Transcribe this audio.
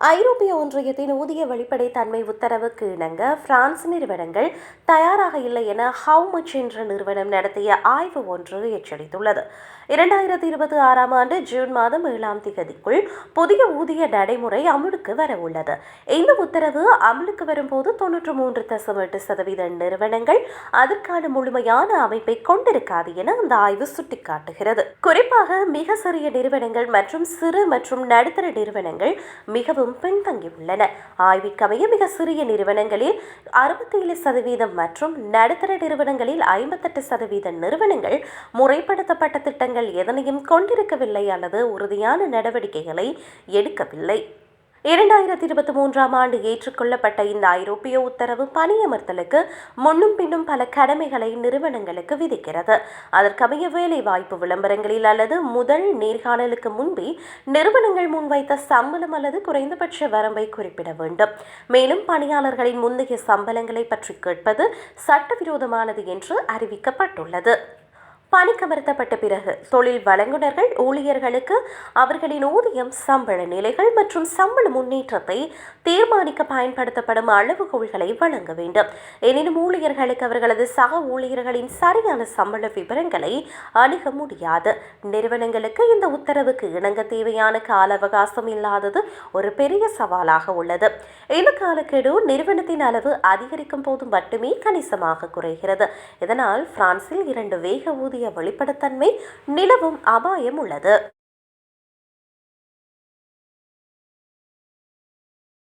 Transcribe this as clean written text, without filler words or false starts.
ஐரோப்பிய ஒன்றியத்தின் ஊதிய வெளிப்படைத்தன்மை உத்தரவுக்கு இணங்க பிரான்ஸ் நிறுவனங்கள் தயாராக இல்லை என ஹவு மச் என்ற நிறுவனம் நடத்திய ஆய்வு ஒன்று எச்சரித்துள்ளது. 2026 ஆண்டு ஜூன் மாதம் 7ஆம் தேதிக்குள் புதிய ஊதிய நடைமுறை அமலுக்கு வர உள்ளது. இந்த உத்தரவு அமலுக்கு வரும்போது 93.8% நிறுவனங்கள் அதற்கான முழுமையான அமைப்பை கொண்டிருக்காது என அந்த ஆய்வு சுட்டிக்காட்டுகிறது. குறிப்பாக மிக சிறிய நிறுவனங்கள் மற்றும் சிறு மற்றும் நடுத்தர நிறுவனங்கள் மிகவும் பின்தங்கியுள்ளன. ஆய்விற்கமைய மிக சிறிய நிறுவனங்களில் 67% மற்றும் நடுத்தர நிறுவனங்களில் 58% நிறுவனங்கள் முறைப்படுத்தப்பட்ட திட்டங்கள் எதனையும் கொண்டிருக்கவில்லை அல்லது உறுதியான நடவடிக்கைகளை எடுக்கவில்லை. 2023ஆம் ஆண்டு ஏற்றுக்கொள்ளப்பட்ட இந்த ஐரோப்பிய உத்தரவு பணியமர்த்தலுக்கு முன்னும் பின்னும் பல கடமைகளை நிறுவனங்களுக்கு விதிக்கிறது. அதற்கமைய வேலைவாய்ப்பு விளம்பரங்களில் அல்லது முதல் நேர்காணலுக்கு முன்பே நிறுவனங்கள் முன்வைத்த சம்பளம் அல்லது குறைந்தபட்ச வரம்பை குறிப்பிட வேண்டும். மேலும் பணியாளர்களின் முந்தைய சம்பளங்களை பற்றி கேட்பது சட்டவிரோதமானது என்று அறிவிக்கப்பட்டுள்ளது. பணிக்கமர்த்தப்பட்ட பிறகு தொழில் வழங்குநர்கள் ஊழியர்களுக்கு அவர்களின் ஊதியம், சம்பள நிலைகள் மற்றும் சம்பள முன்னேற்றத்தை தீர்மானிக்க பயன்படுத்தப்படும் அளவுகோல்களை வழங்க வேண்டும். எனினும் ஊழியர்களுக்கு அவர்களது சக ஊழியர்களின் சரியான சம்பள விவரங்களை அணுக முடியாது. நிறுவனங்களுக்கு இந்த உத்தரவுக்கு இணங்க தேவையான கால அவகாசம் இல்லாதது ஒரு பெரிய சவாலாக உள்ளது. இந்த காலக்கெடு நிறுவனத்தின் அளவு அதிகரிக்கும் போது மட்டுமே கணிசமாக குறைகிறது. இதனால் பிரான்சில் 2 வேக ஊதிய வெளிப்படைத்தன்மை நிலவும் அபாயம் உள்ளது.